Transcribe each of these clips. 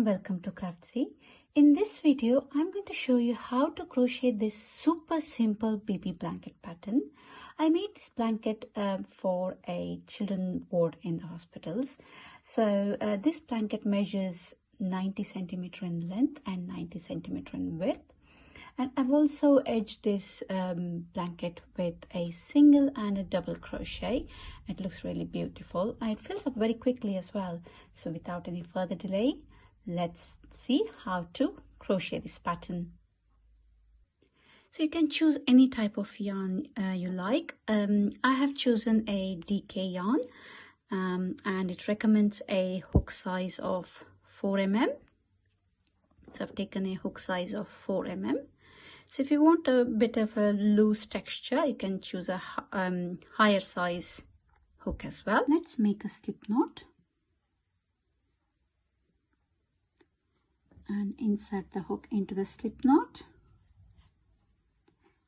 and welcome to Craftsy. In this video, I'm going to show you how to crochet this super simple baby blanket pattern. I made this blanket for a children ward in the hospitals. So this blanket measures 90 centimeter in length and 90 centimeter in width. And I've also edged this blanket with a single and a double crochet. It looks really beautiful and it fills up very quickly as well. So without any further delay, let's see how to crochet this pattern. So you can choose any type of yarn you like. I have chosen a DK yarn and it recommends a hook size of 4 mm. So I've taken a hook size of 4 mm. So if you want a bit of a loose texture, you can choose a higher size hook as well. Let's make a slip knot and insert the hook into the slip knot.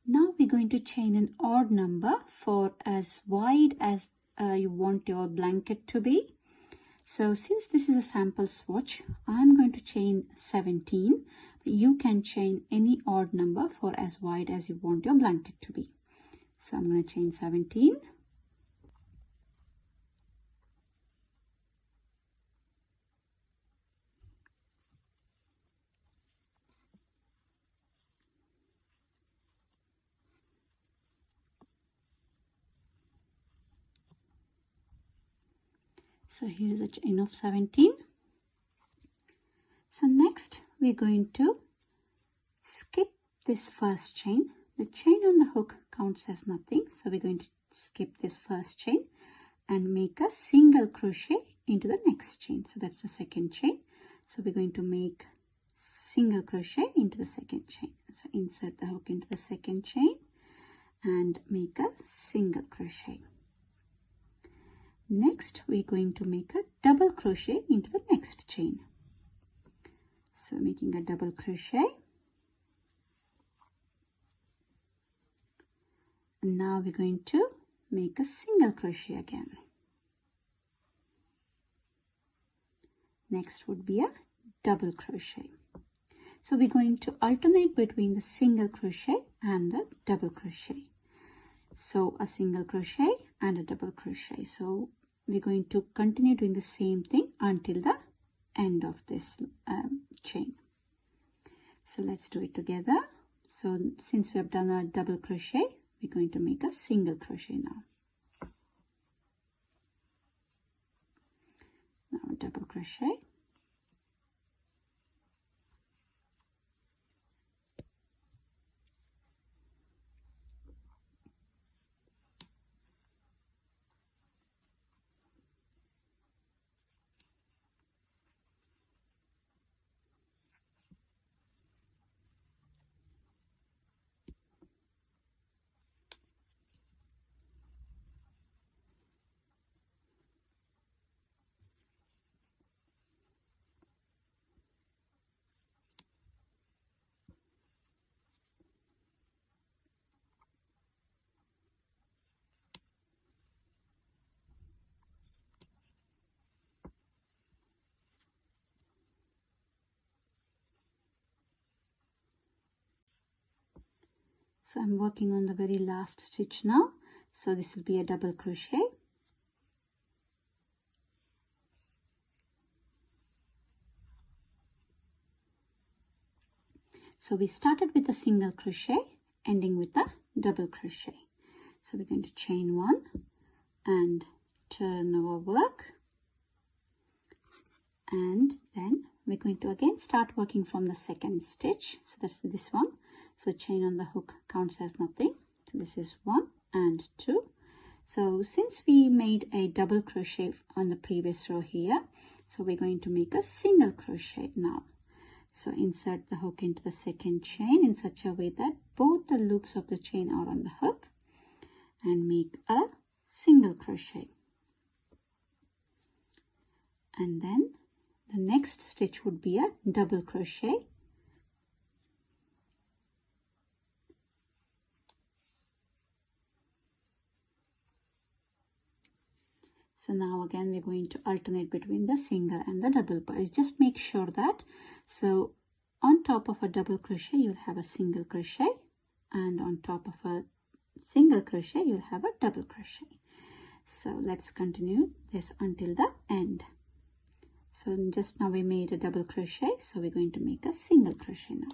Now we're going to chain an odd number for as wide as you want your blanket to be. So since this is a sample swatch, I'm going to chain 17. You can chain any odd number for as wide as you want your blanket to be. So I'm going to chain 17. So here's a chain of 17. So next we're going to skip this first chain. The chain on the hook counts as nothing. So we're going to skip this first chain and make a single crochet into the next chain. So that's the second chain. So we're going to make single crochet into the second chain. So insert the hook into the second chain and make a single crochet. Next we're going to make a double crochet into the next chain. So making a double crochet. And now we're going to make a single crochet again. Next would be a double crochet. So we're going to alternate between the single crochet and the double crochet. So a single crochet and a double crochet. So we're going to continue doing the same thing until the end of this chain. So let's do it together. So since we have done a double crochet, we're going to make a single crochet now. Now a double crochet. So I'm working on the very last stitch now. So this will be a double crochet. So we started with a single crochet, ending with a double crochet. So we're going to chain one and turn our work. And then we're going to again start working from the second stitch. So that's this one. So chain on the hook counts as nothing. So this is 1 and 2. So since we made a double crochet on the previous row here, so we're going to make a single crochet now. So insert the hook into the second chain in such a way that both the loops of the chain are on the hook and make a single crochet. And then the next stitch would be a double crochet. So now again we're going to alternate between the single and the double, but just make sure that, so on top of a double crochet you'll have a single crochet, and on top of a single crochet you'll have a double crochet. So let's continue this until the end. So just now we made a double crochet, so we're going to make a single crochet now.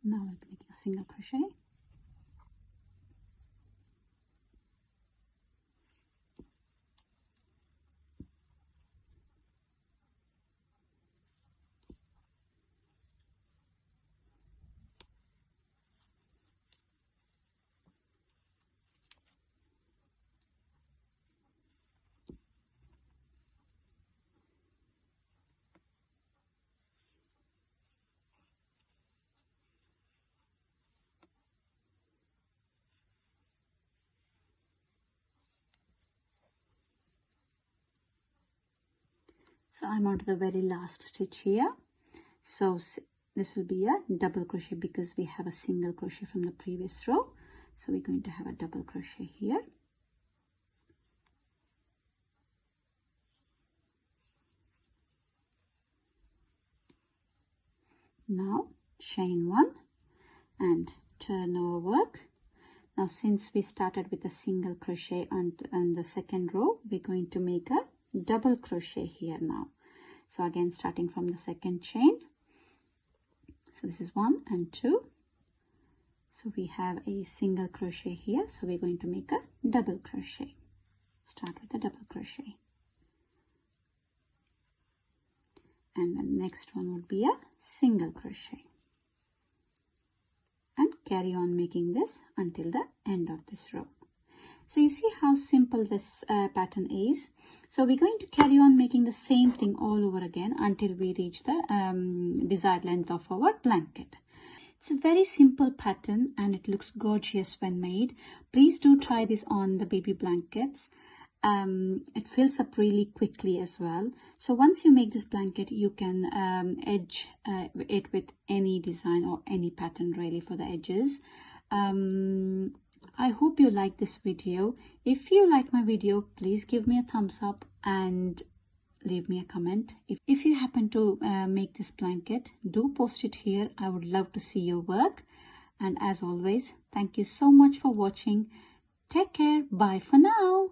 Now I'll be making a single crochet. So I'm on to the very last stitch here. So this will be a double crochet because we have a single crochet from the previous row. So we're going to have a double crochet here. Now chain 1 and turn over work. Now since we started with a single crochet on the second row, we're going to make a double crochet here now. So again starting from the second chain, so this is 1 and 2, so we have a single crochet here, so we're going to make a double crochet. Start with a double crochet, and the next one would be a single crochet, and carry on making this until the end of this row. So you see how simple this pattern is. So we're going to carry on making the same thing all over again until we reach the desired length of our blanket. It's a very simple pattern and it looks gorgeous when made. Please do try this on the baby blankets. It fills up really quickly as well. So once you make this blanket, you can edge it with any design or any pattern really for the edges. I hope you like this video. If you like my video, please give me a thumbs up and leave me a comment. If you happen to make this blanket, do post it here. I would love to see your work. And as always, thank you so much for watching. Take care. Bye for now.